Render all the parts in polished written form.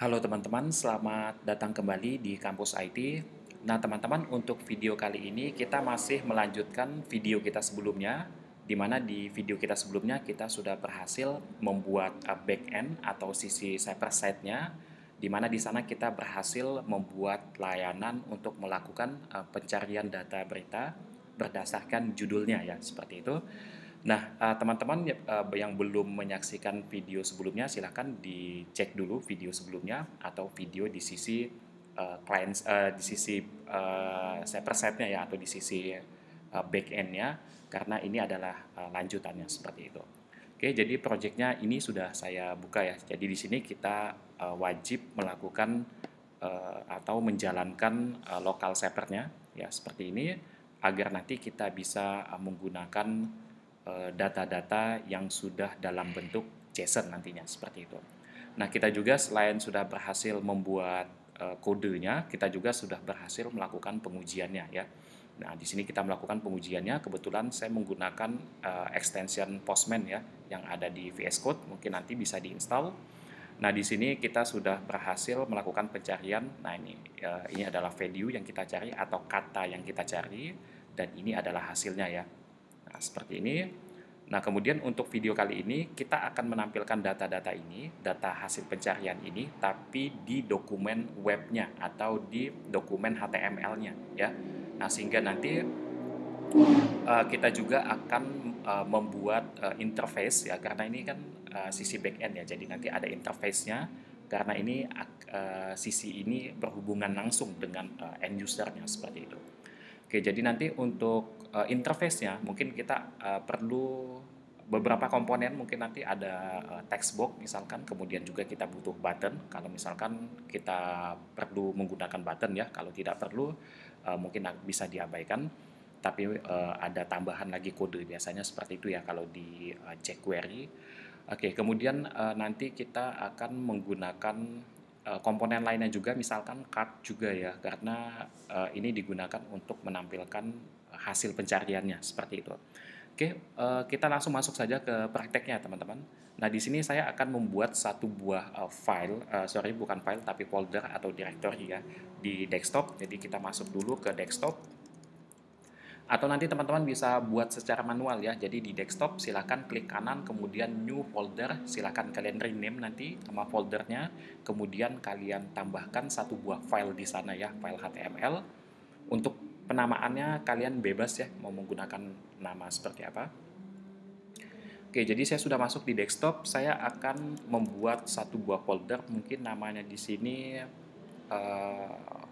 Halo teman-teman, selamat datang kembali di Kampus IT. Nah teman-teman, untuk video kali ini kita masih melanjutkan video kita sebelumnya, di mana di video kita sebelumnya kita sudah berhasil membuat backend atau sisi server side-nya, di mana di sana kita berhasil membuat layanan untuk melakukan pencarian data berita berdasarkan judulnya ya, seperti itu. Nah, teman-teman yang belum menyaksikan video sebelumnya, silahkan dicek dulu video sebelumnya atau video di sisi di sisi server side-nya ya, atau di sisi back end-nya, karena ini adalah lanjutannya seperti itu. Oke, jadi projectnya ini sudah saya buka ya. Jadi di sini kita wajib melakukan atau menjalankan lokal servernya ya, seperti ini, agar nanti kita bisa menggunakan data-data yang sudah dalam bentuk JSON nantinya, seperti itu. Nah, kita juga selain sudah berhasil membuat kodenya, kita juga sudah berhasil melakukan pengujiannya ya. Nah, di sini kita melakukan pengujiannya. Kebetulan saya menggunakan extension Postman ya, yang ada di VS Code. Mungkin nanti bisa diinstal. Nah, di sini kita sudah berhasil melakukan pencarian. Nah, ini adalah value yang kita cari atau kata yang kita cari, dan ini adalah hasilnya ya. Nah, seperti ini. Nah, kemudian untuk video kali ini kita akan menampilkan data-data ini, data hasil pencarian ini, tapi di dokumen webnya atau di dokumen HTML-nya ya. Nah, sehingga nanti kita juga akan membuat interface ya, karena ini kan sisi backend ya, jadi nanti ada interface-nya, karena ini sisi ini berhubungan langsung dengan end user-nya, seperti itu. Oke, jadi nanti untuk interface-nya mungkin kita perlu beberapa komponen. Mungkin nanti ada text box misalkan, kemudian juga kita butuh button kalau misalkan kita perlu menggunakan button ya. Kalau tidak perlu mungkin bisa diabaikan, tapi ada tambahan lagi kode biasanya seperti itu ya kalau di jQuery. Oke, kemudian nanti kita akan menggunakan komponen lainnya juga, misalkan card juga ya, karena ini digunakan untuk menampilkan hasil pencariannya, seperti itu. Oke, kita langsung masuk saja ke prakteknya teman-teman. Nah, di sini saya akan membuat satu buah file, sorry bukan file tapi folder atau directory ya, di desktop. Jadi kita masuk dulu ke desktop, atau nanti teman-teman bisa buat secara manual ya. Jadi di desktop silahkan klik kanan, kemudian new folder, silahkan kalian rename nanti nama foldernya, kemudian kalian tambahkan satu buah file di sana ya, file HTML. Untuk penamaannya kalian bebas ya, mau menggunakan nama seperti apa. Oke, jadi saya sudah masuk di desktop. Saya akan membuat satu buah folder, mungkin namanya di sini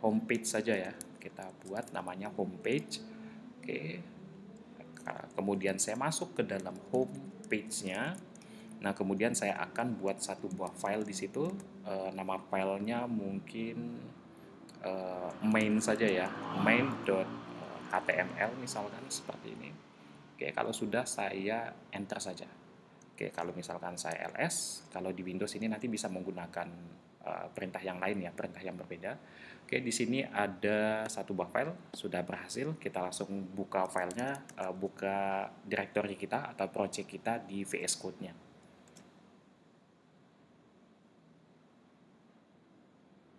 homepage saja ya. Kita buat namanya homepage. Oke, kemudian saya masuk ke dalam home page-nya. Nah, kemudian saya akan buat satu buah file di situ. Nama filenya mungkin main saja ya, main.html misalkan, seperti ini. Oke, kalau sudah saya enter saja. Oke, kalau misalkan saya ls, kalau di Windows ini nanti bisa menggunakan perintah yang lain ya, perintah yang berbeda. Oke, di sini ada satu buah file, sudah berhasil. Kita langsung buka filenya, buka directory kita atau project kita di VS Code-nya.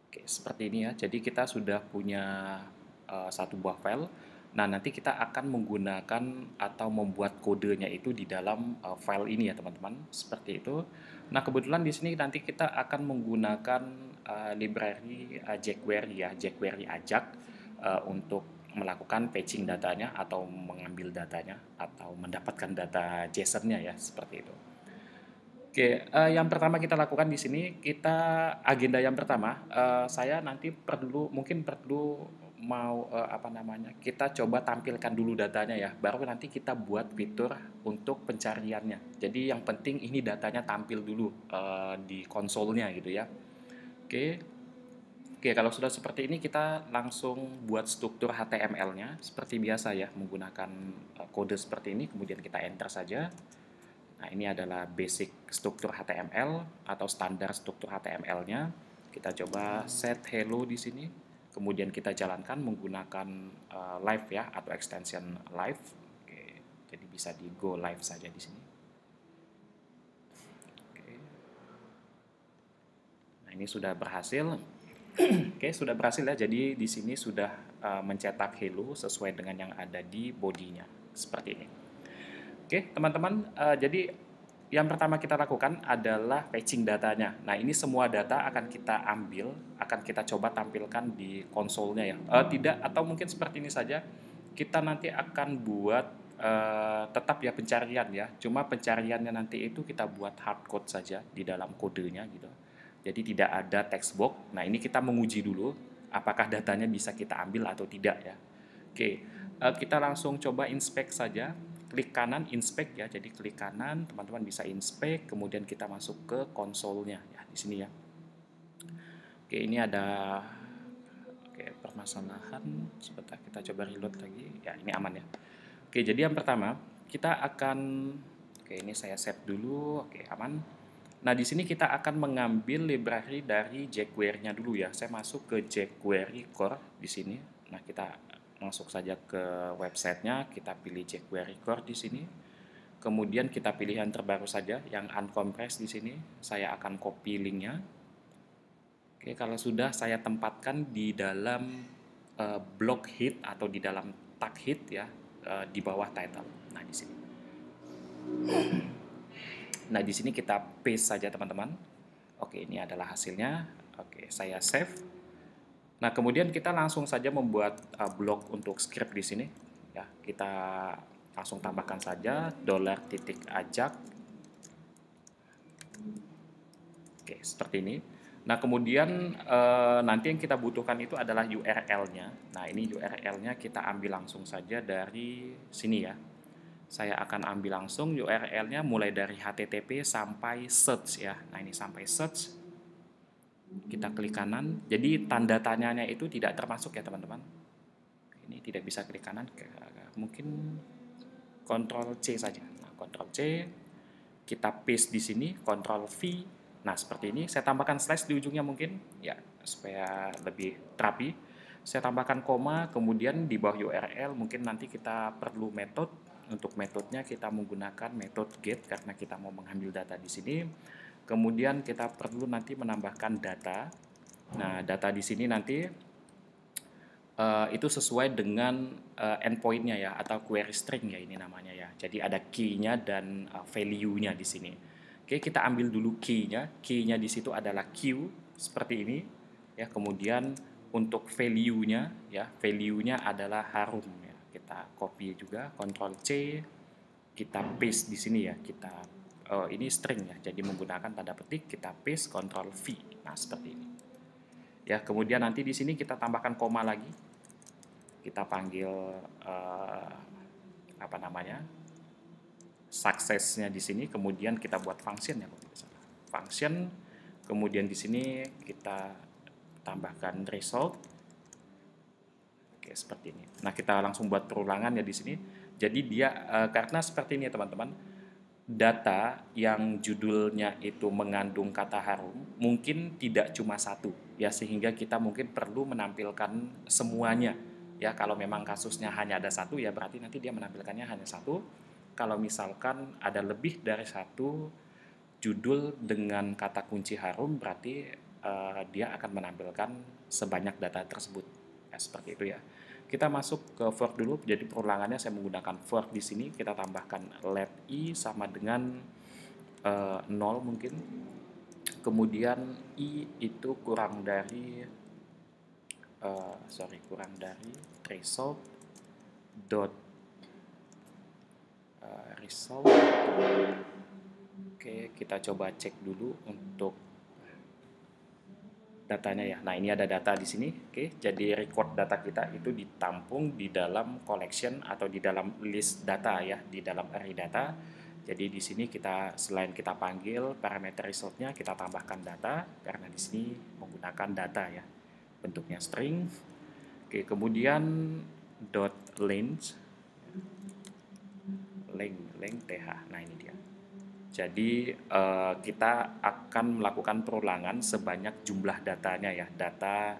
Oke, seperti ini ya. Jadi kita sudah punya satu buah file. Nah, nanti kita akan menggunakan atau membuat kodenya itu di dalam file ini ya, teman-teman. Seperti itu. Nah, kebetulan di sini nanti kita akan menggunakan library jQuery ya, jQuery Ajax untuk melakukan patching datanya atau mengambil datanya atau mendapatkan data JSON-nya ya, seperti itu. Oke, yang pertama kita lakukan di sini, kita agenda yang pertama, saya nanti mungkin perlu mau apa namanya, kita coba tampilkan dulu datanya ya, baru nanti kita buat fitur untuk pencariannya. Jadi yang penting ini datanya tampil dulu di konsolnya gitu ya. Oke, oke, kalau sudah seperti ini kita langsung buat struktur HTML-nya seperti biasa ya, menggunakan kode seperti ini, kemudian kita enter saja. Nah, ini adalah basic struktur HTML atau standar struktur HTML-nya. Kita coba set hello di sini. Kemudian kita jalankan menggunakan live ya, atau extension live. Oke, jadi bisa di go live saja di sini. Oke. Nah, ini sudah berhasil. Oke, sudah berhasil ya. Jadi di sini sudah mencetak hello sesuai dengan yang ada di bodinya. Seperti ini. Oke, teman-teman, jadi yang pertama kita lakukan adalah fetching datanya. Nah, ini semua data akan kita ambil, akan kita coba tampilkan di konsolnya ya. Tidak, atau mungkin seperti ini saja, kita nanti akan buat tetap ya pencarian ya. Cuma pencariannya nanti itu kita buat hardcode saja di dalam kodenya gitu. Jadi tidak ada text box. Nah, ini kita menguji dulu apakah datanya bisa kita ambil atau tidak ya. Oke, kita langsung coba inspect saja. Klik kanan inspect ya. Jadi klik kanan, teman-teman bisa inspect, kemudian kita masuk ke konsolnya ya di sini ya. Oke, ini ada permasalahan. Sebentar kita coba reload lagi. Ya, ini aman ya. Oke, jadi yang pertama kita akan ini saya save dulu. Oke, aman. Nah, di sini kita akan mengambil library dari jQuery-nya dulu ya. Saya masuk ke jQuery Core di sini. Nah, kita masuk saja ke websitenya, kita pilih jQuery Core di sini. Kemudian kita pilih yang terbaru saja, yang uncompressed di sini. Saya akan copy linknya. Oke, kalau sudah saya tempatkan di dalam block head atau di dalam tag head ya, di bawah title. Nah, di sini. Nah, di sini kita paste saja teman-teman. Oke, ini adalah hasilnya. Oke, saya save. Nah, kemudian kita langsung saja membuat blok untuk script di sini. Ya, kita langsung tambahkan saja $ajak. Oke, seperti ini. Nah, kemudian nanti yang kita butuhkan itu adalah URL-nya. Nah, ini URL-nya kita ambil langsung saja dari sini ya. Saya akan ambil langsung URL-nya mulai dari HTTP sampai search ya. Nah, ini sampai search. Kita klik kanan, jadi tanda tanyanya itu tidak termasuk ya teman-teman. Ini tidak bisa klik kanan, mungkin Ctrl C saja. Nah, Ctrl C, kita paste di sini, Ctrl V. Nah, seperti ini. Saya tambahkan slash di ujungnya mungkin, ya supaya lebih rapi. Saya tambahkan koma, kemudian di bawah URL mungkin nanti kita perlu metode. Untuk metodenya kita menggunakan metode get karena kita mau mengambil data di sini. Kemudian kita perlu nanti menambahkan data. Nah, data di sini nanti itu sesuai dengan endpoint-nya ya, atau query string ya ini namanya ya. Jadi ada key-nya dan value-nya di sini. Oke, kita ambil dulu key-nya. Key-nya di situ adalah Q seperti ini ya. Kemudian untuk value-nya ya, value-nya adalah harum ya. Kita copy juga, Ctrl C, kita paste di sini ya. Kita ini string ya, jadi menggunakan tanda petik, kita paste, Ctrl V. Nah, seperti ini. Ya, kemudian nanti di sini kita tambahkan koma lagi. Kita panggil apa namanya? Success-nya di sini, kemudian kita buat function ya, function. Kemudian di sini kita tambahkan result. Oke, seperti ini. Nah, kita langsung buat perulangan ya di sini. Jadi dia karena seperti ini ya teman-teman, data yang judulnya itu mengandung kata harum mungkin tidak cuma satu ya, sehingga kita mungkin perlu menampilkan semuanya ya. Kalau memang kasusnya hanya ada satu ya berarti nanti dia menampilkannya hanya satu. Kalau misalkan ada lebih dari satu judul dengan kata kunci harum berarti dia akan menampilkan sebanyak data tersebut ya, seperti itu ya. Kita masuk ke for dulu, jadi perulangannya saya menggunakan for di sini. Kita tambahkan let i sama dengan 0 mungkin. Kemudian i itu kurang dari result dot result. Oke, kita coba cek dulu untuk datanya ya. Nah, ini ada data di sini. Oke, jadi record data kita itu ditampung di dalam collection atau di dalam list data ya, di dalam array data. Jadi di sini kita selain kita panggil parameter resultnya, kita tambahkan data karena di sini menggunakan data ya, bentuknya string. Oke, kemudian dot length th. Nah, ini dia. Jadi kita akan melakukan perulangan sebanyak jumlah datanya ya, data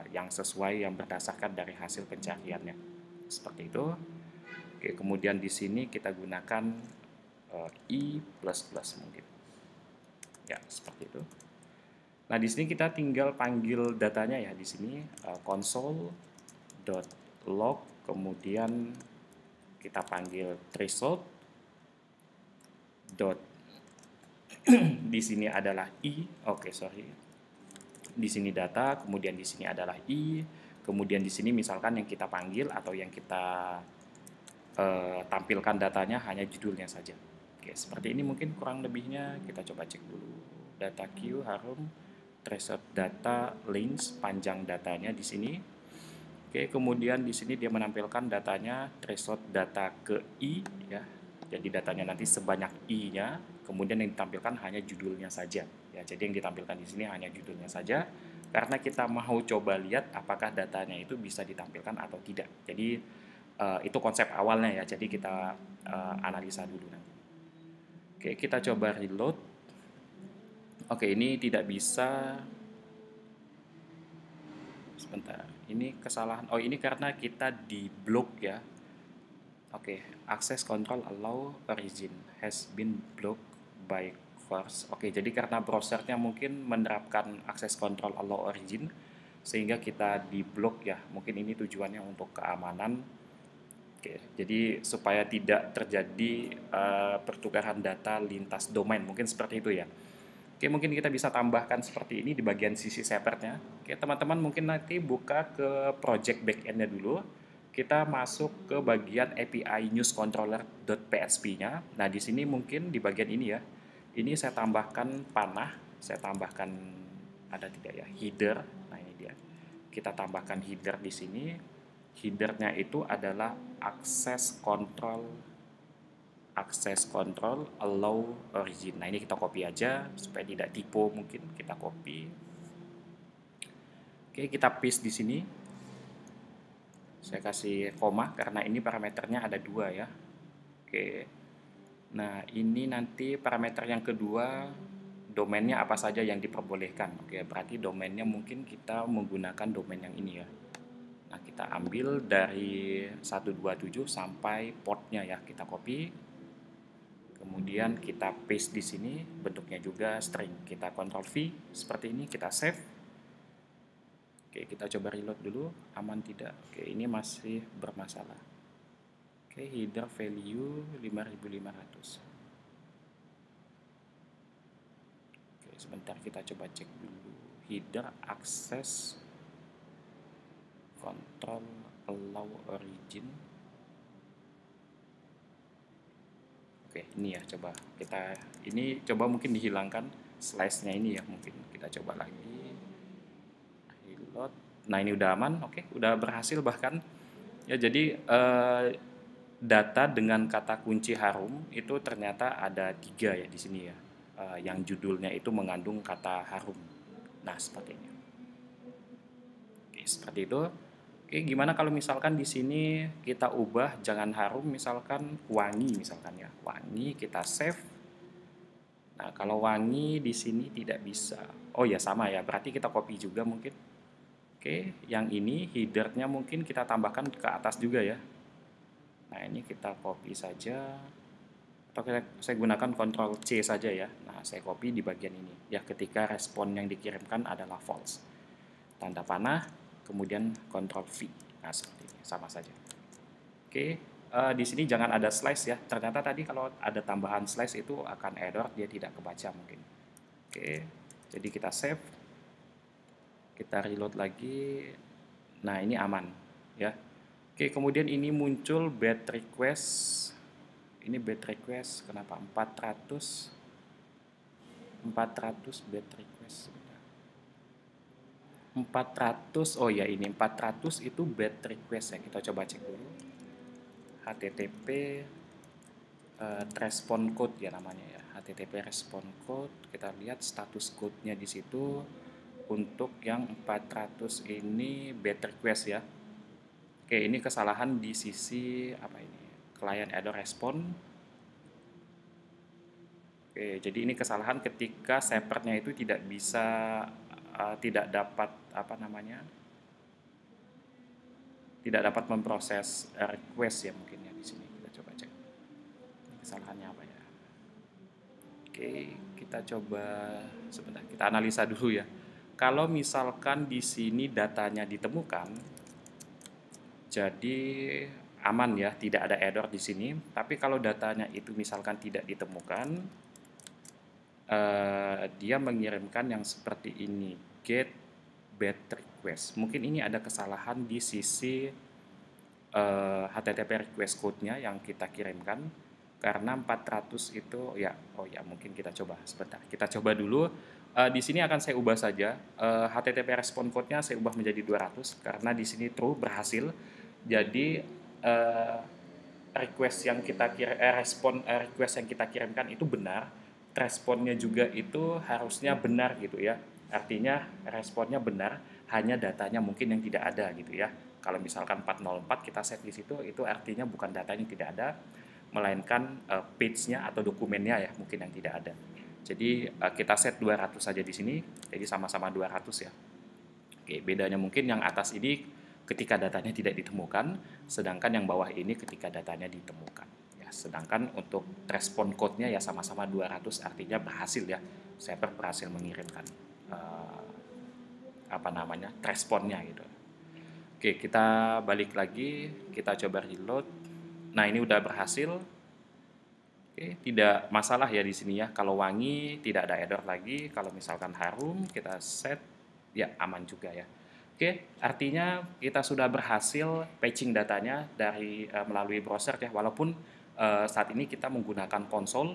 yang sesuai yang berdasarkan dari hasil pencariannya. Seperti itu. Oke, kemudian di sini kita gunakan i++ mungkin. Ya, seperti itu. Nah, di sini kita tinggal panggil datanya ya di sini console.log, kemudian kita panggil threshold dot di sini adalah i. Oke, sorry. Di sini data, kemudian di sini adalah i, kemudian di sini misalkan yang kita panggil atau yang kita tampilkan datanya hanya judulnya saja. Oke, seperti ini mungkin kurang lebihnya. Kita coba cek dulu. Data queue harum, threshold data links, panjang datanya di sini. Oke, kemudian di sini dia menampilkan datanya threshold data ke i ya. Jadi datanya nanti sebanyak i-nya, kemudian yang ditampilkan hanya judulnya saja. Ya, jadi yang ditampilkan di sini hanya judulnya saja karena kita mau coba lihat apakah datanya itu bisa ditampilkan atau tidak. Jadi itu konsep awalnya ya. Jadi kita analisa dulu nanti. Oke, kita coba reload. Oke, ini tidak bisa. Sebentar. Ini kesalahan. Oh, ini karena kita di blok ya. Oke, access control allow origin has been blocked by force. Oke, jadi karena browsernya mungkin menerapkan access control allow origin sehingga kita di blok ya. Mungkin ini tujuannya untuk keamanan. Oke, jadi supaya tidak terjadi pertukaran data lintas domain, mungkin seperti itu ya. Oke, mungkin kita bisa tambahkan seperti ini di bagian sisi separate-nya. Oke, teman-teman mungkin nanti buka ke project backend-nya dulu. Kita masuk ke bagian API news controller.php-nya. Nah, di sini mungkin di bagian ini ya. Ini saya tambahkan panah, saya tambahkan ada tidak ya, header. Nah, ini dia. Kita tambahkan header di sini. Header-nya itu adalah access control allow origin. Nah, ini kita copy aja supaya tidak typo, mungkin kita copy. Oke, kita paste di sini. Saya kasih koma karena ini parameternya ada 2 ya. Oke. Nah, ini nanti parameter yang kedua, domainnya apa saja yang diperbolehkan. Oke, berarti domainnya mungkin kita menggunakan domain yang ini ya. Nah, kita ambil dari 127 sampai portnya ya, kita copy. Kemudian kita paste di sini, bentuknya juga string. Kita Ctrl V, seperti ini, kita save. Oke, kita coba reload dulu, aman tidak? Oke, ini masih bermasalah. Oke, header value 5500. Oke, sebentar kita coba cek dulu. Header access control allow origin. Oke, ini ya, coba kita ini coba mungkin dihilangkan slash-nya ini ya, mungkin kita coba lagi reload. Nah, ini udah aman. Oke, udah berhasil bahkan ya. Jadi data dengan kata kunci harum itu ternyata ada 3 ya di sini ya, yang judulnya itu mengandung kata harum. Nah, seperti ini. Oke, seperti itu. Oke, gimana kalau misalkan di sini kita ubah jangan harum, misalkan wangi misalkan ya. Wangi, kita save. Nah, kalau wangi di sini tidak bisa. Oh ya, sama ya. Berarti kita copy juga mungkin. Oke, yang ini header-nya mungkin kita tambahkan ke atas juga ya. Nah, ini kita copy saja. Atau saya gunakan Ctrl C saja ya. Nah, saya copy di bagian ini. Ya, ketika respon yang dikirimkan adalah false. Tanda panah, kemudian Ctrl V. Nah, seperti ini, sama saja. Oke, di sini jangan ada slash ya. Ternyata tadi kalau ada tambahan slash itu akan error, dia tidak kebaca mungkin. Oke, jadi kita save. Kita reload lagi. Nah, ini aman ya. Oke, kemudian ini muncul bad request. Ini bad request, kenapa 400 bad request. 400, oh ya, ini 400 itu bad request ya. Kita coba cek dulu. HTTP respond code ya namanya ya. HTTP respond code. Kita lihat status code-nya di situ. Untuk yang 400 ini bad request ya. Oke, ini kesalahan di sisi apa ini? Client error respond. Oke, jadi ini kesalahan ketika separate-nya itu tidak bisa tidak dapat apa namanya? Tidak dapat memproses request ya mungkin ya di sini. Kita coba cek. Kesalahannya apa ya? Oke. kita coba sebentar, kita analisa dulu ya. Kalau misalkan di sini datanya ditemukan, jadi aman ya, tidak ada error di sini. Tapi kalau datanya itu misalkan tidak ditemukan, dia mengirimkan yang seperti ini, get bad request. Mungkin ini ada kesalahan di sisi HTTP request code-nya yang kita kirimkan, karena 400 itu ya, oh ya mungkin kita coba sebentar. Kita coba dulu. Di sini akan saya ubah saja HTTP respon code-nya, saya ubah menjadi 200 karena di sini true, berhasil. Jadi request yang kita kirimkan itu benar, responnya juga itu harusnya benar gitu ya. Artinya responnya benar, hanya datanya mungkin yang tidak ada gitu ya. Kalau misalkan 404 kita set di situ, itu artinya bukan datanya tidak ada, melainkan page-nya atau dokumennya ya mungkin yang tidak ada. Jadi kita set 200 saja di sini, jadi sama-sama 200 ya. Oke, bedanya mungkin yang atas ini ketika datanya tidak ditemukan, sedangkan yang bawah ini ketika datanya ditemukan. Ya, sedangkan untuk respon code-nya ya sama-sama 200, artinya berhasil ya. Server berhasil mengirimkan responnya gitu. Oke, kita balik lagi, kita coba reload. Nah, ini udah berhasil. Oke, tidak masalah ya di sini ya. Kalau wangi tidak ada error lagi. Kalau misalkan harum kita set, ya aman juga ya. Oke, artinya kita sudah berhasil patching datanya dari melalui browser ya. Walaupun saat ini kita menggunakan konsol,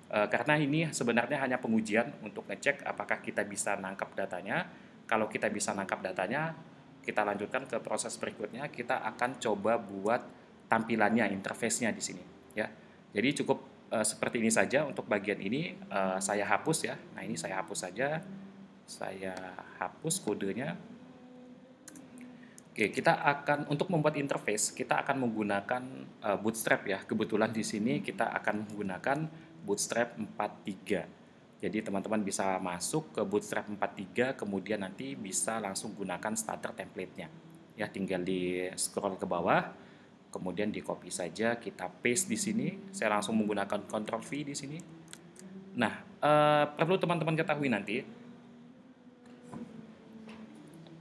karena ini sebenarnya hanya pengujian untuk ngecek apakah kita bisa nangkap datanya. Kalau kita bisa nangkap datanya, kita lanjutkan ke proses berikutnya. Kita akan coba buat tampilannya, interface-nya di sini ya. Jadi cukup seperti ini saja untuk bagian ini. Saya hapus ya. Nah, ini saya hapus saja. Saya hapus kodenya. Oke, kita akan untuk membuat interface, kita akan menggunakan Bootstrap ya. Kebetulan di sini kita akan menggunakan Bootstrap 4.3. Jadi teman-teman bisa masuk ke Bootstrap 4.3, kemudian nanti bisa langsung gunakan starter template-nya. Ya, tinggal di scroll ke bawah, kemudian di copy saja, kita paste di sini. Saya langsung menggunakan Ctrl V di sini. Nah, perlu teman-teman ketahui nanti,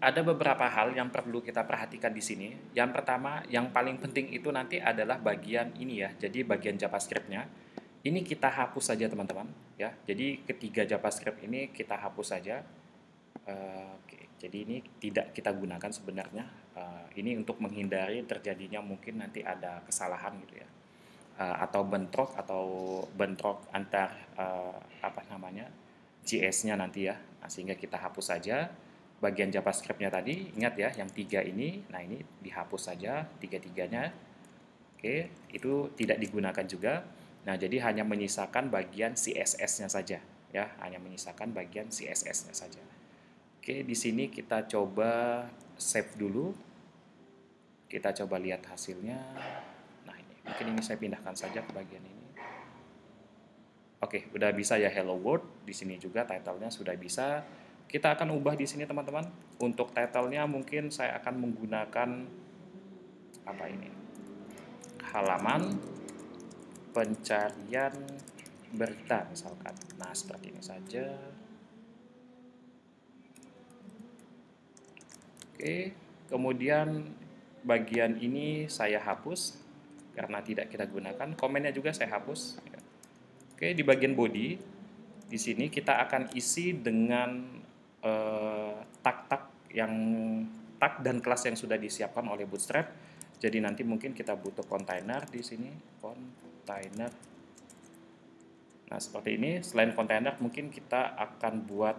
ada beberapa hal yang perlu kita perhatikan di sini. Yang pertama, yang paling penting itu nanti adalah bagian ini ya. Jadi bagian JavaScript-nya. Ini kita hapus saja teman-teman ya. Jadi ketiga JavaScript ini kita hapus saja. Oke, jadi ini tidak kita gunakan sebenarnya. Ini untuk menghindari terjadinya mungkin nanti ada kesalahan gitu ya. Atau bentrok antar JS-nya nanti ya. Nah, sehingga kita hapus saja. Bagian JavaScript-nya tadi, ingat ya, yang 3 ini, nah ini dihapus saja, tiga-tiganya. Oke, itu tidak digunakan juga. Nah, jadi hanya menyisakan bagian CSS-nya saja, ya, hanya menyisakan bagian CSS-nya saja. Oke, di sini kita coba save dulu. Kita coba lihat hasilnya. Nah, ini mungkin ini saya pindahkan saja ke bagian ini. Oke, udah bisa ya Hello World. Di sini juga title-nya sudah bisa. Kita akan ubah di sini teman-teman. Untuk title-nya mungkin saya akan menggunakan halaman pencarian berita misalkan. Nah, seperti ini saja. Oke, kemudian bagian ini saya hapus karena tidak kita gunakan. Komennya juga saya hapus. Oke, di bagian body di sini kita akan isi dengan tag dan kelas yang sudah disiapkan oleh Bootstrap. Jadi nanti mungkin kita butuh kontainer di sini, kontainer. Nah, seperti ini. Selain kontainer mungkin kita akan buat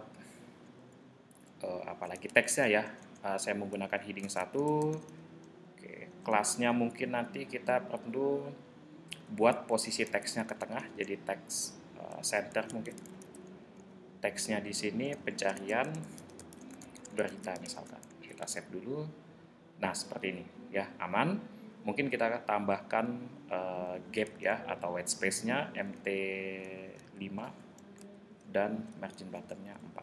apalagi teksnya ya. Saya menggunakan heading 1. Oke, kelasnya mungkin nanti kita perlu buat posisi teksnya ke tengah, jadi teks center mungkin. Teksnya di sini pencarian berita misalkan. Kita save dulu. Nah, seperti ini ya, aman. Mungkin kita tambahkan gap ya atau white space-nya MT5 dan margin bottom-nya 4.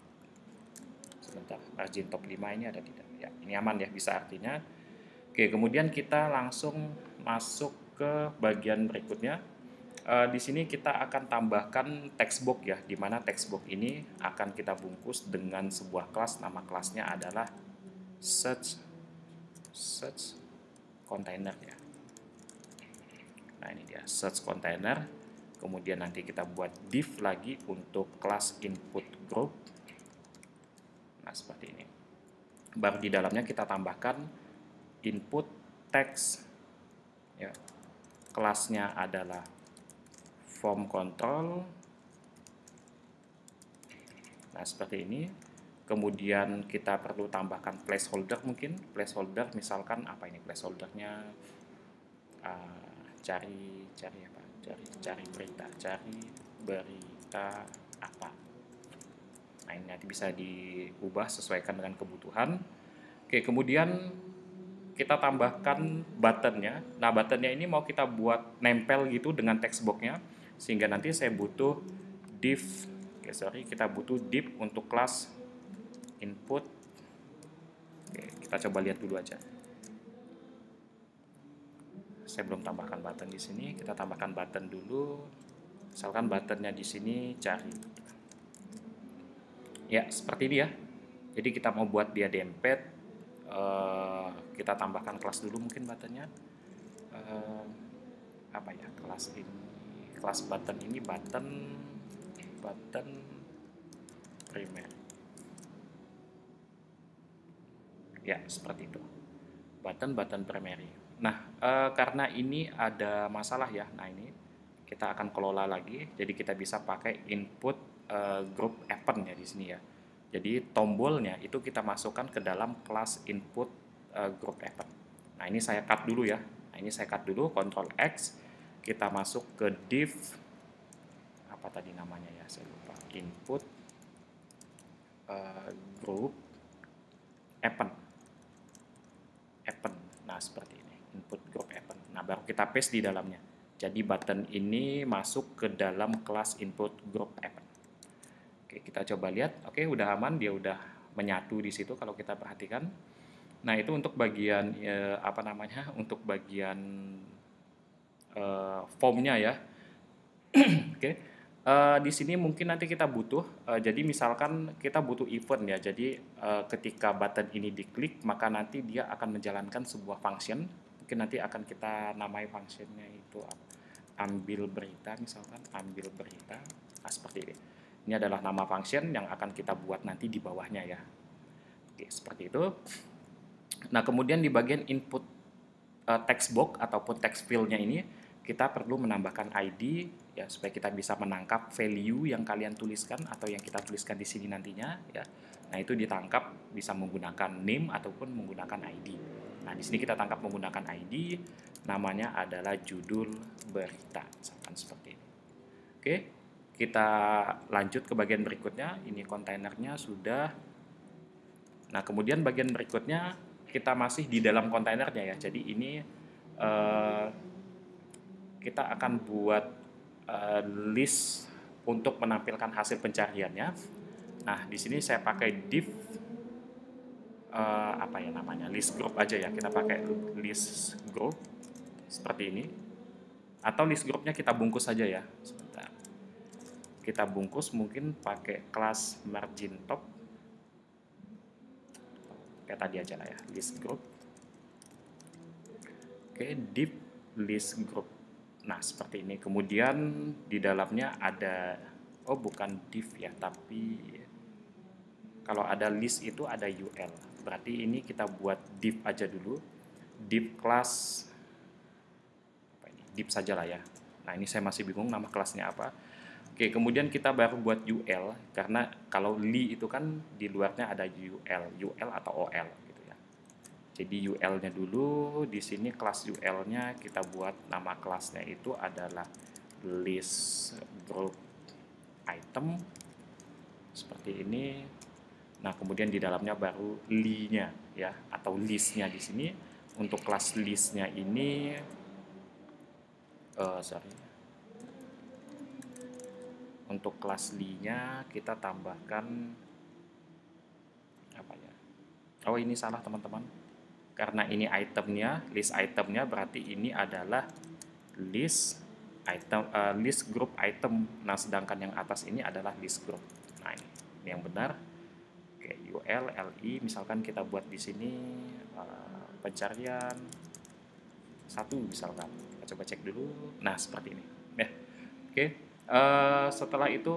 Sebentar, margin top 5 ini ada tidak? Ya, ini aman ya, bisa artinya. Oke, kemudian kita langsung masuk ke bagian berikutnya. Di sini kita akan tambahkan textbox ya, di mana textbox ini akan kita bungkus dengan sebuah kelas. Nama kelasnya adalah search container ya. Nah ini dia search container. Kemudian nanti kita buat div lagi untuk kelas input group. Nah seperti ini. Baru di dalamnya kita tambahkan input text ya. Kelasnya adalah form control. Nah seperti ini. Kemudian kita perlu tambahkan placeholder, mungkin placeholder misalkan apa ini placeholdernya, cari apa, cari berita apa. Nah ini nanti bisa diubah sesuaikan dengan kebutuhan. Oke, kemudian kita tambahkan buttonnya. Nah buttonnya ini mau kita buat nempel gitu dengan textboxnya, sehingga nanti saya butuh div. Kita butuh div untuk kelas input. Oke, kita coba lihat dulu aja. Saya belum tambahkan button di sini. Kita tambahkan button dulu. Misalkan buttonnya di sini cari. Ya seperti ini ya. Jadi kita mau buat dia dempet. Kita tambahkan kelas dulu mungkin buttonnya. Apa ya kelas ini? Kelas button ini button primer. Ya seperti itu. Button primary. Nah karena ini ada masalah ya. Nah ini kita akan kelola lagi. Jadi kita bisa pakai input group event ya di sini ya. Jadi tombolnya itu kita masukkan ke dalam kelas input group event. Nah ini saya cut dulu ya. Nah ini saya cut dulu. Ctrl X. Kita masuk ke div. Apa tadi namanya ya? Saya lupa. Input group event. Nah seperti ini, input group event. Nah baru kita paste di dalamnya. Jadi button ini masuk ke dalam kelas input group event. Oke, kita coba lihat. Oke, udah aman, dia udah menyatu di situ kalau kita perhatikan. Nah itu untuk bagian apa namanya? Untuk bagian formnya ya. Oke. Di sini mungkin nanti kita butuh, jadi misalkan kita butuh event ya, jadi ketika button ini diklik maka nanti dia akan menjalankan sebuah function, mungkin nanti akan kita namai functionnya itu ambil berita misalkan, ambil berita, nah seperti ini. Ini adalah nama function yang akan kita buat nanti di bawahnya ya. Oke, seperti itu. Nah kemudian di bagian input text box ataupun text field-nya ini, kita perlu menambahkan ID ya supaya kita bisa menangkap value yang kalian tuliskan atau yang kita tuliskan di sini nantinya ya. Nah, itu ditangkap bisa menggunakan name ataupun menggunakan ID. Nah, di sini kita tangkap menggunakan ID, namanya adalah judul berita, misalkan seperti ini. Oke, kita lanjut ke bagian berikutnya. Ini kontainernya sudah. Nah, kemudian bagian berikutnya kita masih di dalam kontainernya ya. Jadi ini kita akan buat list untuk menampilkan hasil pencariannya. Nah, di sini saya pakai div apa ya namanya, list group aja ya. Kita pakai list group seperti ini. Atau list groupnya kita bungkus saja ya. Sebentar. Kita bungkus mungkin pakai kelas margin top. Kayak tadi aja lah ya, list group. Oke, div list group. Nah, seperti ini. Kemudian di dalamnya ada, oh bukan div ya, tapi kalau ada list itu ada UL. Berarti ini kita buat div aja dulu. Div class, apa ini? Div saja lah ya. Nah, ini saya masih bingung nama kelasnya apa. Oke, kemudian kita baru buat UL, karena kalau li itu kan di luarnya ada UL atau OL. Jadi UL-nya dulu, di sini kelas UL-nya kita buat nama kelasnya itu adalah list group item seperti ini. Nah, kemudian di dalamnya baru li-nya ya atau list-nya di sini. Untuk kelas list-nya ini Untuk kelas li-nya kita tambahkan apa ya? Oh, ini salah teman-teman. Karena ini itemnya, list itemnya berarti ini adalah list item, list group item. Nah, sedangkan yang atas ini adalah list group. Nah, ini yang benar. Oke, UL LI misalkan kita buat di sini pencarian satu misalkan. Kita coba cek dulu. Nah, seperti ini. Ya. Oke. Setelah itu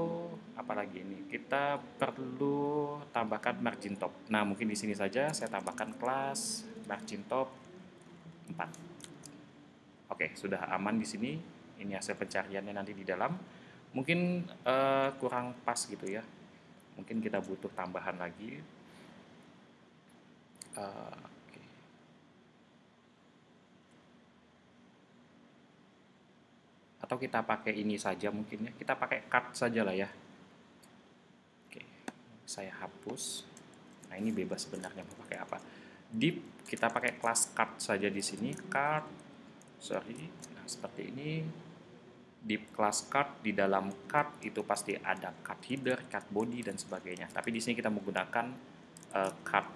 apalagi ini? Kita perlu tambahkan margin top. Nah, mungkin di sini saja saya tambahkan kelas margin top 4. Oke, sudah aman di sini. Ini hasil pencariannya nanti di dalam. Mungkin kurang pas gitu ya. Mungkin kita butuh tambahan lagi. Oke. Atau kita pakai ini saja mungkin ya. Kita pakai card saja lah ya. Oke, saya hapus. Nah, ini bebas sebenarnya mau pakai apa. Div kita pakai kelas card saja di sini. Card, nah seperti ini. Div class card, di dalam card itu pasti ada card header, card body dan sebagainya. Tapi di sini kita menggunakan card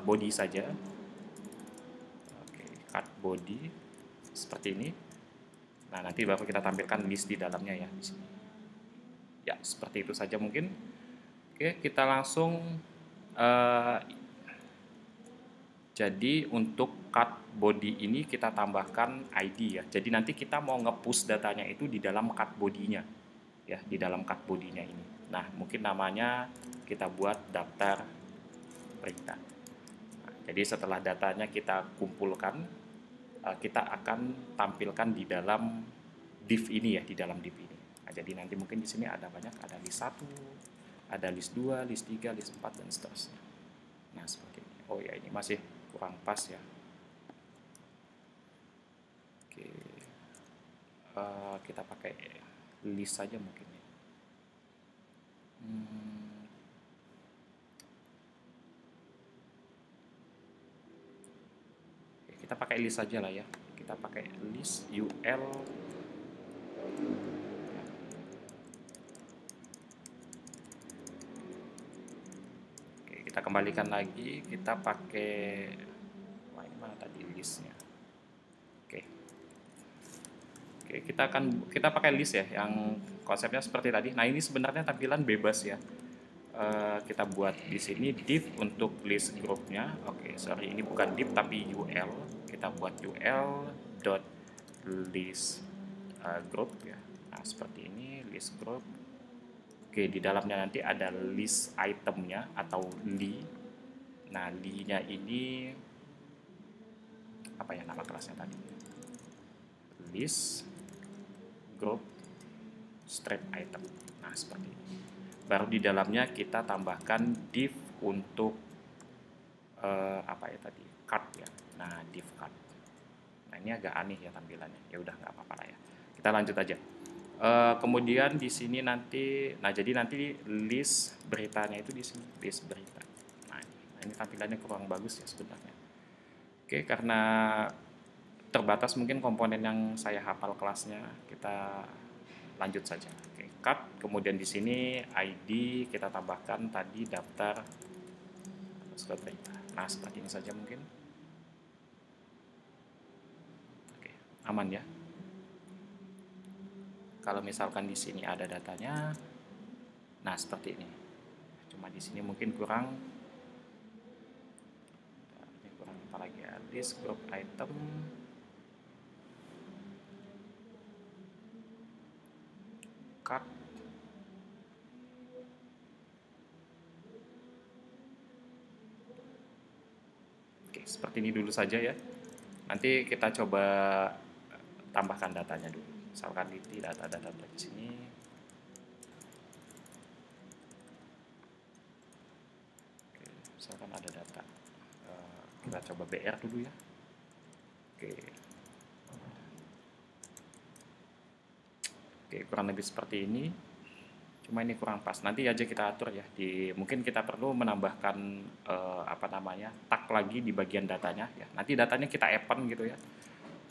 body saja. Oke, card body seperti ini. Nah, nanti baru kita tampilkan list di dalamnya ya di sini. Ya, seperti itu saja mungkin. Oke, kita langsung jadi untuk card body ini kita tambahkan ID ya. Jadi nanti kita mau nge-push datanya itu di dalam card body-nya. Ya, di dalam card body-nya ini. Nah, mungkin namanya kita buat daftar perintah. Nah, jadi setelah datanya kita kumpulkan, kita akan tampilkan di dalam div ini ya, di dalam div ini. Nah, jadi nanti mungkin di sini ada banyak, ada list 1, ada list 2, list 3, list 4 dan seterusnya. Nah, seperti ini. Oh ya, ini masih kurang pas ya. Oke, kita pakai list saja mungkin ya. Oke, kita pakai list saja lah ya. Kita pakai list UL. Oke, kita kembalikan lagi. Kita pakai ini mana tadi listnya. Oke, kita pakai list ya, yang konsepnya seperti tadi. Nah, ini sebenarnya tampilan bebas ya. Kita buat di sini div untuk list grupnya. Oke, sorry, ini bukan div tapi UL. Kita buat UL dot list group ya. Nah, seperti ini list group. Oke, di dalamnya nanti ada list itemnya atau li. Nah, li-nya ini apa ya nama kelasnya tadi? List group strip item. Nah, seperti ini. Baru di dalamnya kita tambahkan div untuk apa ya tadi? Card ya. Nah, div card. Nah, ini agak aneh ya tampilannya. Ya udah nggak apa-apa lah ya. Kita lanjut aja. Kemudian di sini nanti, nah jadi nanti list beritanya itu di sini list berita. Nah, ini tampilannya kurang bagus ya sebenarnya. Oke, karena terbatas mungkin komponen yang saya hafal kelasnya, kita lanjut saja. Oke, card, kemudian di sini ID kita tambahkan tadi daftar berita. Nah, seperti ini saja mungkin. Oke, aman ya. Kalau misalkan di sini ada datanya, nah seperti ini. Cuma di sini mungkin kurang apa lagi ya? List group item. Card. Oke, seperti ini dulu saja ya. Nanti kita coba tambahkan datanya dulu. Misalkan di data-data di sini. Oke, misalkan ada data. Kita coba BR dulu ya. Oke, kurang lebih seperti ini. Cuma ini kurang pas. Nanti aja kita atur ya. Mungkin kita perlu menambahkan tag lagi di bagian datanya ya. Nanti datanya kita append gitu ya.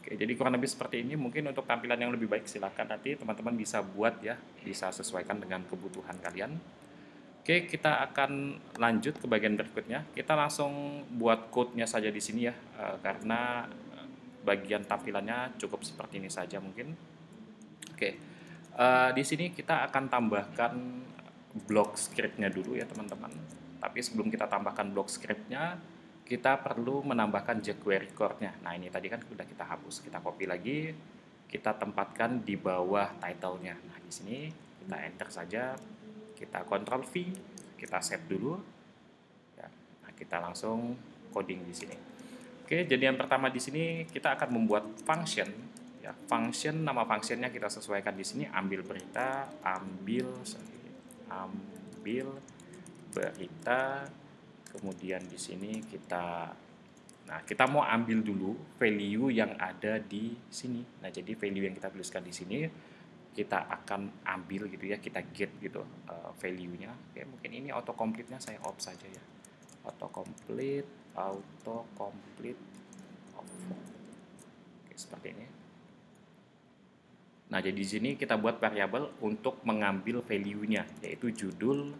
Oke, jadi kurang lebih seperti ini. Mungkin untuk tampilan yang lebih baik silakan nanti teman-teman bisa buat ya, bisa sesuaikan dengan kebutuhan kalian. Oke, kita akan lanjut ke bagian berikutnya. Kita langsung buat code-nya saja di sini ya, karena bagian tampilannya cukup seperti ini saja mungkin. Oke, di sini kita akan tambahkan blok scriptnya dulu ya teman-teman. Tapi sebelum kita tambahkan blok scriptnya, kita perlu menambahkan jQuery core-nya. Nah ini tadi kan sudah kita hapus, kita copy lagi, kita tempatkan di bawah title-nya. Nah di sini kita enter saja, kita Ctrl V, kita save dulu. Ya, nah kita langsung coding di sini. Oke, jadi yang pertama di sini kita akan membuat function. Ya, function, nama functionnya kita sesuaikan di sini. Ambil berita, ambil berita. Kemudian di sini kita mau ambil dulu value yang ada di sini. Nah, jadi value yang kita tuliskan di sini kita akan ambil gitu ya, kita get gitu value-nya. Oke, mungkin ini autocomplete-nya saya off saja ya. Autocomplete off. Oke, seperti ini. Nah, jadi di sini kita buat variabel untuk mengambil value-nya, yaitu judul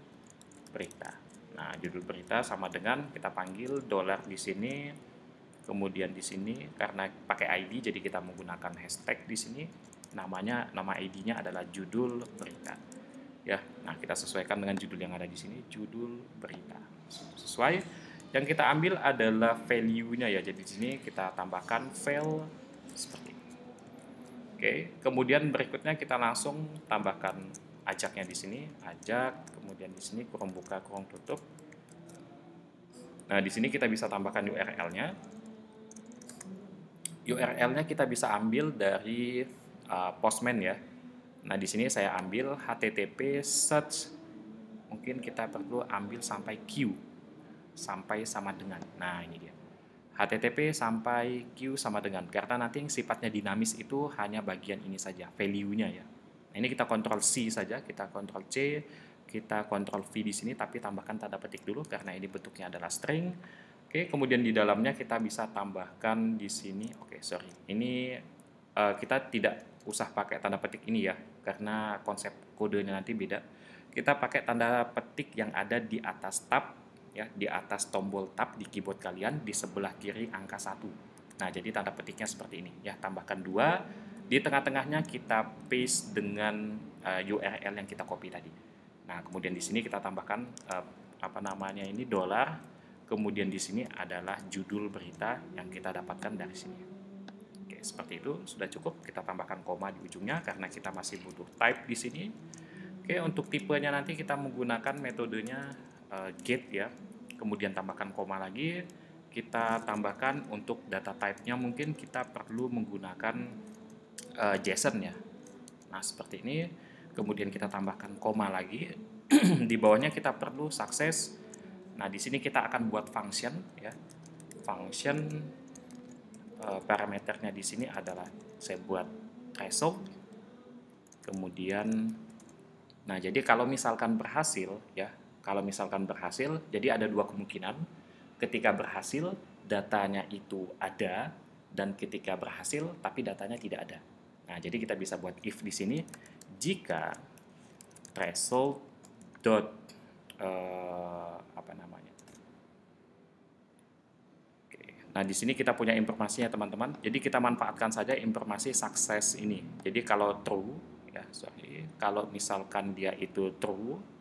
berita. Nah, judul berita sama dengan kita panggil dollar di sini, kemudian di sini karena pakai ID, jadi kita menggunakan hashtag di sini. Nama ID-nya adalah judul berita. Ya, nah kita sesuaikan dengan judul yang ada di sini, judul berita. Sesuai. Yang kita ambil adalah value-nya ya. Jadi di sini kita tambahkan val seperti ini. Oke, kemudian berikutnya kita langsung tambahkan ajaknya di sini, ajak, kemudian di sini kurung buka, kurung tutup. Nah, di sini kita bisa tambahkan URL-nya. URL-nya kita bisa ambil dari Postman ya. Nah, di sini saya ambil HTTP search. Mungkin kita perlu ambil sampai Q, sampai sama dengan. Nah, ini dia. HTTP sampai Q sama dengan, karena nanti yang sifatnya dinamis itu hanya bagian ini saja, value-nya ya. Nah, ini kita Ctrl C saja, kita Ctrl C, kita Ctrl V di sini, tapi tambahkan tanda petik dulu karena ini bentuknya adalah string. Oke, kemudian di dalamnya kita bisa tambahkan di sini. Oke, sorry, ini kita tidak usah pakai tanda petik ini ya, karena konsep kodenya nanti beda. Kita pakai tanda petik yang ada di atas tab. Ya, di atas tombol tab di keyboard kalian di sebelah kiri angka 1. Nah, jadi tanda petiknya seperti ini ya, tambahkan 2, di tengah-tengahnya kita paste dengan URL yang kita copy tadi. Nah, kemudian di sini kita tambahkan apa namanya ini dollar, kemudian di sini adalah judul berita yang kita dapatkan dari sini. Oke, seperti itu sudah cukup. Kita tambahkan koma di ujungnya karena kita masih butuh type di sini. Oke, untuk tipenya nanti kita menggunakan metodenya get ya, kemudian tambahkan koma lagi, kita tambahkan untuk data type-nya mungkin kita perlu menggunakan JSON ya. Nah, seperti ini, kemudian kita tambahkan koma lagi, di bawahnya kita perlu sukses. Nah, di sini kita akan buat function ya, function parameternya di sini adalah saya buat threshold, kemudian, nah jadi kalau misalkan berhasil ya. Kalau misalkan berhasil, jadi ada dua kemungkinan. Ketika berhasil, datanya itu ada, dan ketika berhasil, tapi datanya tidak ada. Nah, jadi kita bisa buat if di sini, jika threshold dot apa namanya? Oke. Nah, di sini kita punya informasinya teman-teman. Jadi kita manfaatkan saja informasi sukses ini. Jadi kalau true, ya sorry, kalau misalkan dia itu true.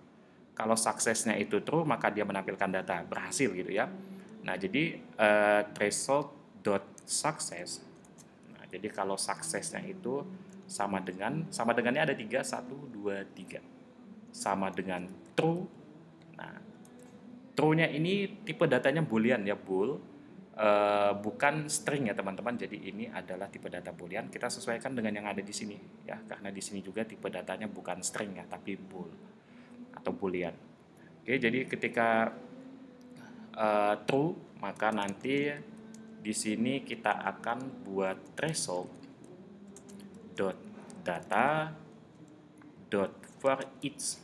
Kalau suksesnya itu true, maka dia menampilkan data berhasil gitu ya. Nah, jadi threshold.success. Nah, jadi kalau suksesnya itu sama dengannya ada 3, 1, 2, 3. Sama dengan true. Nah, true-nya ini tipe datanya boolean ya, bool. Bukan string ya teman-teman. Jadi ini adalah tipe data boolean. Kita sesuaikan dengan yang ada di sini ya, karena di sini juga tipe datanya bukan string ya, tapi bool atau boolean. Oke, jadi ketika true, maka nanti di sini kita akan buat threshold data for each.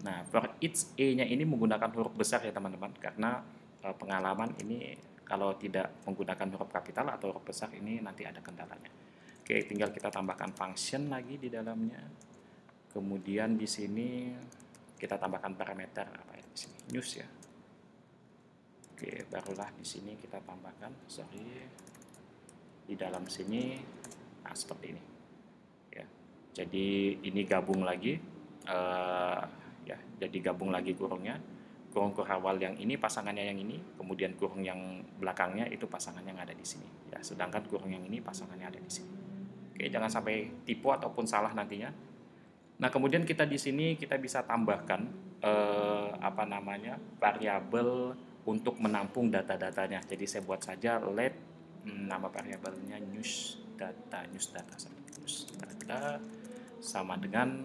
Nah, for each e-nya ini menggunakan huruf besar ya teman-teman, karena pengalaman ini kalau tidak menggunakan huruf kapital atau huruf besar ini nanti ada kendalanya. Oke, tinggal kita tambahkan function lagi di dalamnya. Kemudian di sini kita tambahkan parameter apa ya di sini, news ya. Oke, barulah di sini kita tambahkan, sorry, di dalam sini, nah seperti ini. Ya. Jadi ini gabung lagi, ya, jadi gabung lagi kurungnya. Kurung kurawal yang ini pasangannya yang ini, kemudian kurung yang belakangnya itu pasangannya yang ada di sini. Ya, sedangkan kurung yang ini pasangannya ada di sini. Oke, jangan sampai tipu ataupun salah nantinya. Nah, kemudian kita di sini kita bisa tambahkan apa namanya variabel untuk menampung data-datanya. Jadi saya buat saja let nama variabelnya news data sama dengan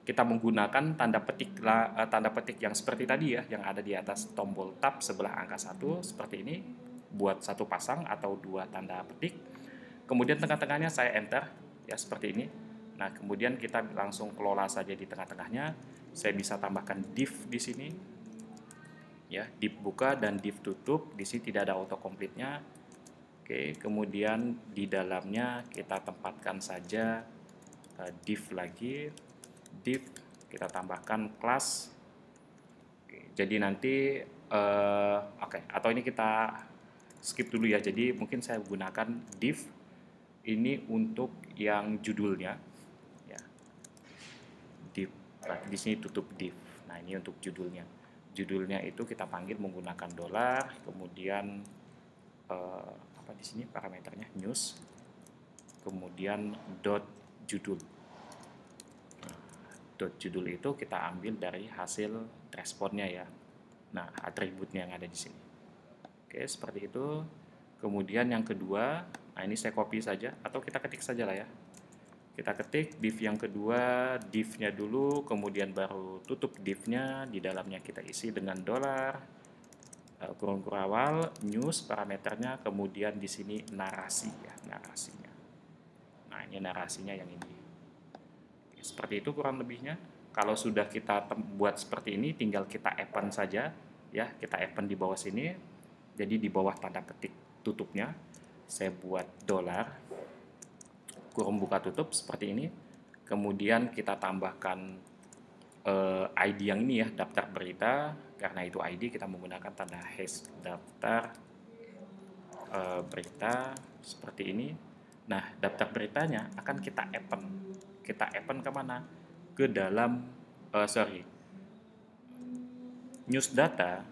kita menggunakan tanda petik yang seperti tadi ya, yang ada di atas tombol tab sebelah angka 1 seperti ini, buat satu pasang atau dua tanda petik. Kemudian tengah-tengahnya saya enter ya seperti ini. Nah, kemudian kita langsung kelola saja di tengah-tengahnya. Saya bisa tambahkan div di sini. Ya, div buka dan div tutup. Di sini tidak ada autocomplete-nya. Oke, kemudian di dalamnya kita tempatkan saja div lagi. Div kita tambahkan class. Oke, jadi nanti atau ini kita skip dulu ya. Jadi mungkin saya gunakan div ini untuk yang judulnya ya, div. Di sini tutup div. Nah, ini untuk judulnya. Judulnya itu kita panggil menggunakan $, kemudian apa di sini parameternya news, kemudian dot judul. Nah, dot judul itu kita ambil dari hasil responnya ya. Nah, atributnya yang ada di sini. Oke, seperti itu. Kemudian yang kedua, nah ini saya copy saja atau kita ketik saja lah ya. Kita ketik div yang kedua, div-nya dulu, kemudian baru tutup div-nya, di dalamnya kita isi dengan $, kurung kurawal, news parameternya, kemudian di sini narasi ya, narasinya. Nah, ini narasinya yang ini. Seperti itu kurang lebihnya. Kalau sudah kita buat seperti ini, tinggal kita append saja ya, kita append di bawah sini. Jadi di bawah tanda petik tutupnya saya buat $, kurung buka tutup seperti ini. Kemudian kita tambahkan ID yang ini ya, daftar berita. Karena itu ID kita menggunakan tanda hash daftar berita seperti ini. Nah, daftar beritanya akan kita append. Kita append kemana? Ke dalam news data.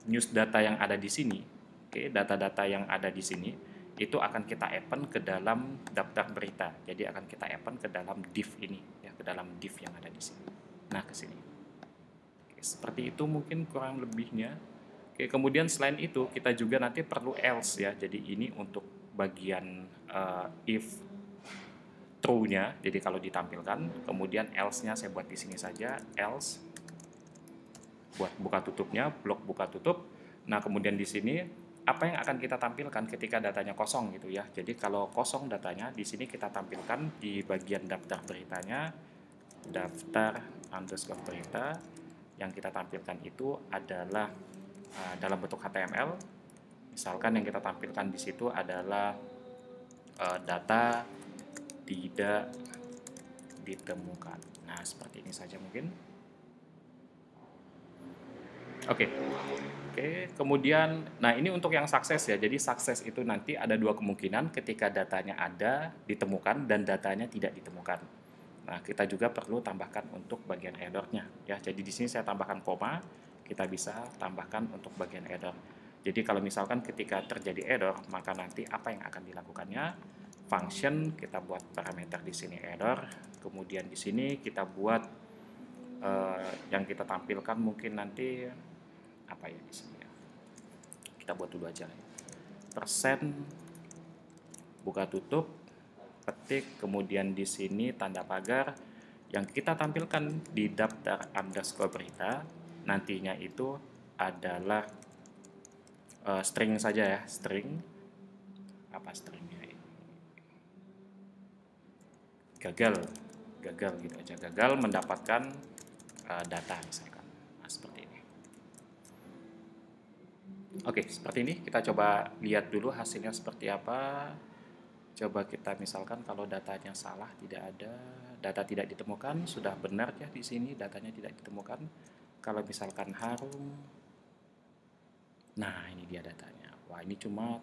News data yang ada di sini, oke, data-data yang ada di sini itu akan kita append ke dalam daftar berita. Jadi akan kita append ke dalam div ini, ya, ke dalam div yang ada di sini. Nah, ke sini. Oke, seperti itu mungkin kurang lebihnya. Oke, kemudian selain itu kita juga nanti perlu else ya. Jadi ini untuk bagian if true-nya. Jadi kalau ditampilkan, kemudian else-nya saya buat di sini saja, else buat buka tutupnya, blok buka tutup. Nah, kemudian di sini apa yang akan kita tampilkan ketika datanya kosong gitu ya. Jadi kalau kosong datanya, di sini kita tampilkan di bagian daftar beritanya, daftar underscore berita. Yang kita tampilkan itu adalah dalam bentuk HTML. Misalkan yang kita tampilkan di situ adalah data tidak ditemukan. Nah, seperti ini saja mungkin. Oke, kemudian, nah ini untuk yang sukses ya. Jadi sukses itu nanti ada dua kemungkinan ketika datanya ada, ditemukan, dan datanya tidak ditemukan. Nah, kita juga perlu tambahkan untuk bagian error-nya ya. Jadi di sini saya tambahkan koma, kita bisa tambahkan untuk bagian error. Jadi kalau misalkan ketika terjadi error, maka nanti apa yang akan dilakukannya? Function, kita buat parameter di sini error, kemudian di sini kita buat yang kita tampilkan mungkin nanti apa ya di sini ya. Kita buat dulu aja. Persen buka tutup petik, kemudian di sini tanda pagar yang kita tampilkan di daftar underscore berita nantinya itu adalah string saja ya, string apa stringnya ini, gagal gitu aja, gagal mendapatkan data misalkan. Nah, seperti ini. Oke, seperti ini kita coba lihat dulu hasilnya seperti apa. Coba kita misalkan kalau datanya salah, tidak ada, data tidak ditemukan, sudah benar ya di sini datanya tidak ditemukan. Kalau misalkan harum, nah ini dia datanya. Wah, ini cuma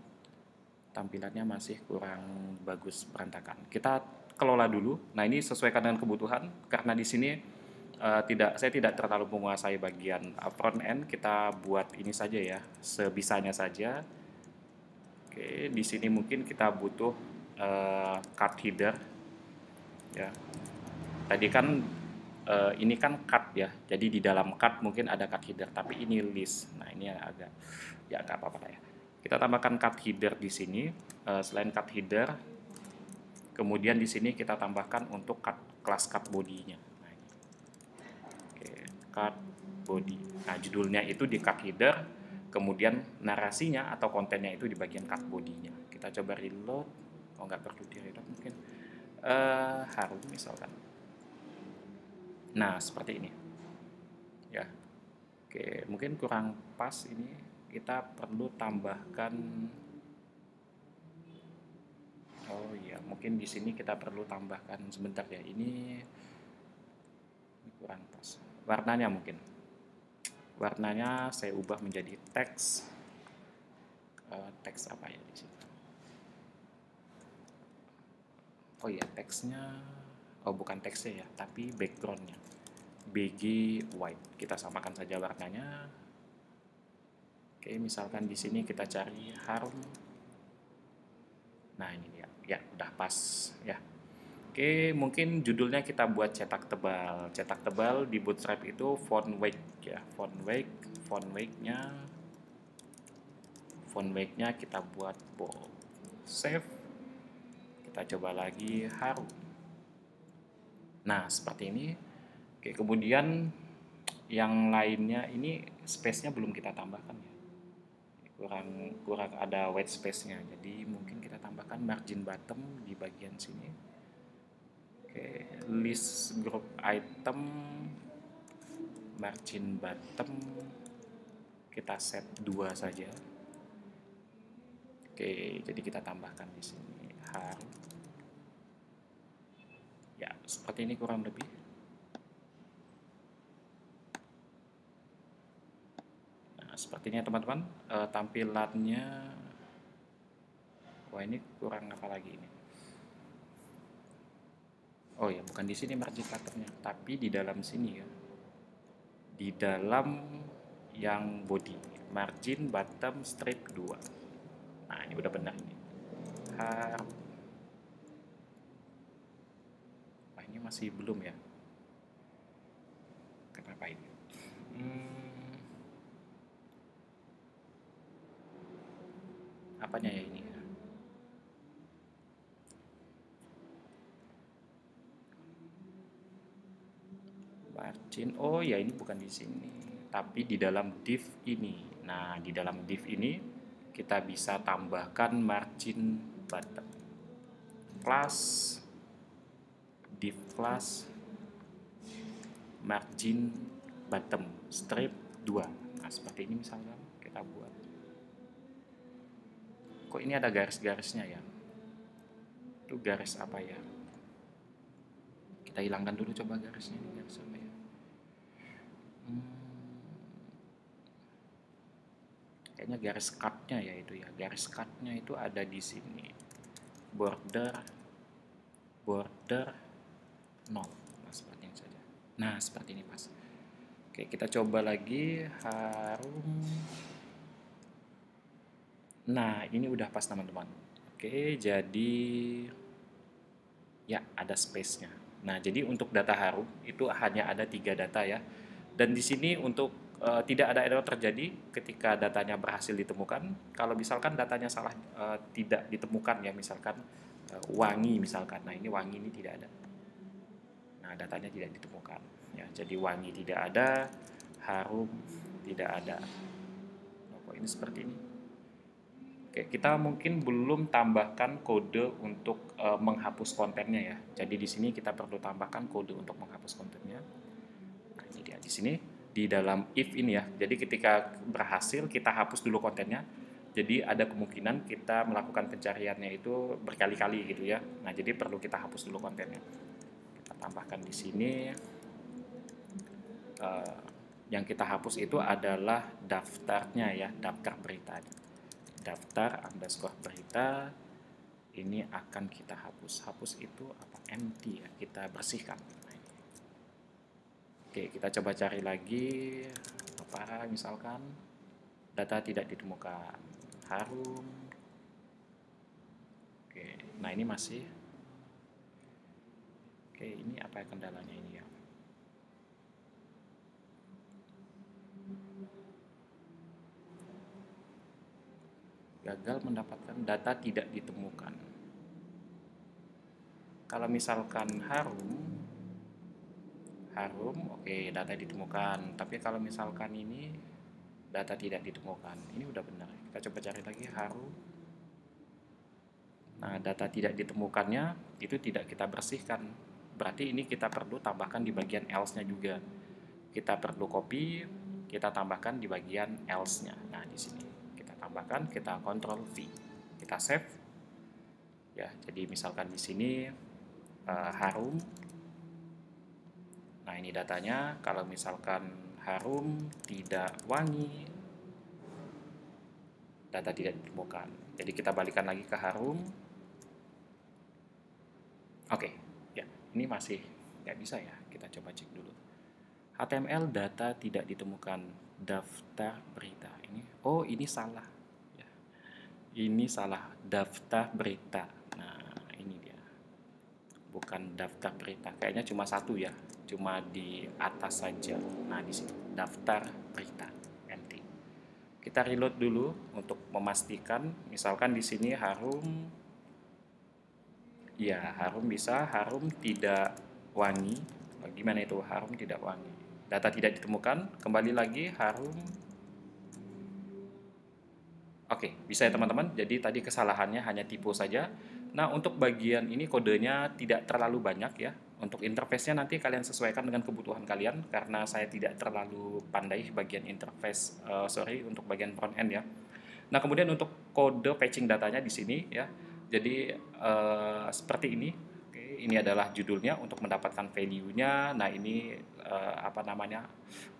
tampilannya masih kurang bagus, berantakan. Kita kelola dulu. Nah, ini sesuaikan dengan kebutuhan karena di sini saya tidak terlalu menguasai bagian front end. Kita buat ini saja ya, sebisanya saja. Oke, di sini mungkin kita butuh card header ya. Tadi kan ini kan card ya, jadi di dalam card mungkin ada card header, tapi ini list. Nah, ini agak ya nggak apa-apa lah ya. Kita tambahkan card header di sini. Selain card header, kemudian di sini kita tambahkan untuk kelas card body-nya. Nah, ini. Oke, card body. Nah, judulnya itu di card header, kemudian narasinya atau kontennya itu di bagian card body-nya. Kita coba reload. Oh, nggak perlu di reload mungkin. Harum misalkan. Nah, seperti ini. Ya. Oke, mungkin kurang pas ini. Kita perlu tambahkan. Oh iya, mungkin di sini kita perlu tambahkan sebentar ya. Ini kurang pas. Warnanya mungkin. Warnanya saya ubah menjadi teks. Teks apa ya di sini? Oh iya, teksnya. Oh, bukan teksnya ya, tapi backgroundnya. BG white. Kita samakan saja warnanya. Oke, misalkan di sini kita cari harum. Nah, ini dia. Ya, udah pas ya. Oke, mungkin judulnya kita buat cetak tebal. Cetak tebal di Bootstrap itu font weight ya. Font weight-nya kita buat bold. Save. Kita coba lagi harum. Nah, seperti ini. Oke, kemudian yang lainnya ini space-nya belum kita tambahkan ya. Kurang ada white space-nya. Jadi mungkin kita tambahkan margin bottom di bagian sini. Oke, list group item margin bottom kita set 2 saja. Oke, jadi kita tambahkan di sini harum. Ya, seperti ini kurang lebih. Nah, sepertinya teman-teman, tampilannya. Wah, ini kurang apa lagi ini? Oh ya, bukan di sini margin bottomnya, tapi di dalam sini ya. Di dalam yang body, margin bottom strip 2. Nah, ini udah benar ini. Wah, ini masih belum ya. Kenapa ini? Apanya ya ini? Margin, oh ya ini bukan di sini, tapi di dalam div ini. Nah, di dalam div ini kita bisa tambahkan margin bottom. Class, div class, margin bottom strip 2. Nah, seperti ini misalnya kita buat. Kok ini ada garis-garisnya ya? Itu garis apa ya? Kita hilangkan dulu coba garisnya, ini garis apa ya? Kayaknya garis cut-nya ya itu ya. Garis cut-nya itu ada di sini. Border 0. Nah, seperti ini saja. Nah, seperti ini pas. Oke, kita coba lagi harum. Nah, ini udah pas teman-teman. Oke, jadi ya ada space-nya. Nah, jadi untuk data harum itu hanya ada 3 data ya. Dan di sini untuk tidak ada error terjadi ketika datanya berhasil ditemukan. Kalau misalkan datanya salah tidak ditemukan ya, misalkan wangi misalkan. Nah, ini wangi ini tidak ada. Nah, datanya tidak ditemukan ya. Jadi wangi tidak ada, harum tidak ada. Nah, kok ini seperti ini. Oke, kita mungkin belum tambahkan kode untuk menghapus kontennya ya. Jadi di sini kita perlu tambahkan kode untuk menghapus kontennya. Nah, ini dia di sini di dalam if ini ya. Jadi ketika berhasil kita hapus dulu kontennya. Jadi ada kemungkinan kita melakukan pencariannya itu berkali-kali gitu ya. Nah, jadi perlu kita hapus dulu kontennya. Kita tambahkan di sini. Yang kita hapus itu adalah daftarnya ya, daftar berita. Daftar _berita. ini akan kita hapus. Hapus itu apa? Empty ya, kita bersihkan. Nah, ini. Oke, kita coba cari lagi apa misalkan data tidak ditemukan. Harum. Oke, nah ini masih. Oke, ini apa kendalanya ini ya? Gagal mendapatkan data tidak ditemukan. Kalau misalkan harum, oke, data ditemukan. Tapi kalau misalkan ini data tidak ditemukan, ini udah benar. Kita coba cari lagi harum. Nah, data tidak ditemukannya itu tidak kita bersihkan. Berarti ini kita perlu tambahkan di bagian else-nya juga. Kita perlu copy, kita tambahkan di bagian else-nya. Nah, di sini kita tambahkan, kita Ctrl V, kita save. Ya, jadi misalkan di sini harum. Nah, ini datanya. Kalau misalkan harum tidak wangi, data tidak ditemukan. Jadi kita balikan lagi ke harum. Oke, ya, ini masih nggak bisa ya. Kita coba cek dulu. HTML data tidak ditemukan, daftar berita. Ini salah. Ya. Ini salah, daftar berita. Nah, ini dia. Bukan daftar berita. Kayaknya cuma satu ya. Cuma di atas saja. Nah, di sini daftar berita. Empty. Kita reload dulu untuk memastikan. Misalkan di sini harum. Ya, harum bisa, harum tidak wangi. Gimana itu harum tidak wangi? Data tidak ditemukan, kembali lagi harum. Oke, bisa ya teman-teman. Jadi tadi kesalahannya hanya typo saja. Nah, untuk bagian ini kodenya tidak terlalu banyak ya. Untuk interface-nya nanti kalian sesuaikan dengan kebutuhan kalian, karena saya tidak terlalu pandai bagian interface, untuk bagian front end ya. Nah, kemudian untuk kode patching datanya di sini ya. Jadi seperti ini. Oke, ini adalah judulnya untuk mendapatkan value-nya. Nah, ini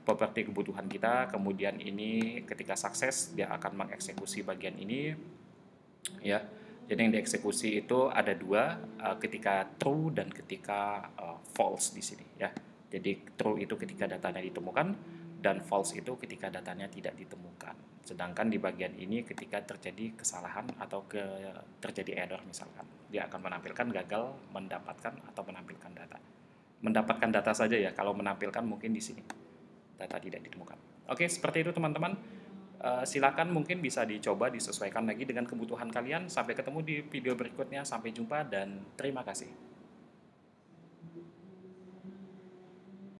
properti kebutuhan kita. Kemudian ini ketika sukses dia akan mengeksekusi bagian ini ya. Jadi yang dieksekusi itu ada dua, ketika true dan ketika false di sini ya. Jadi true itu ketika datanya ditemukan, dan false itu ketika datanya tidak ditemukan. Sedangkan di bagian ini ketika terjadi kesalahan atau terjadi error misalkan, dia akan menampilkan gagal mendapatkan atau menampilkan data. Mendapatkan data saja ya, kalau menampilkan mungkin di sini data tidak ditemukan. Oke, seperti itu teman-teman. Silakan mungkin bisa dicoba disesuaikan lagi dengan kebutuhan kalian. Sampai ketemu di video berikutnya. Sampai jumpa dan terima kasih.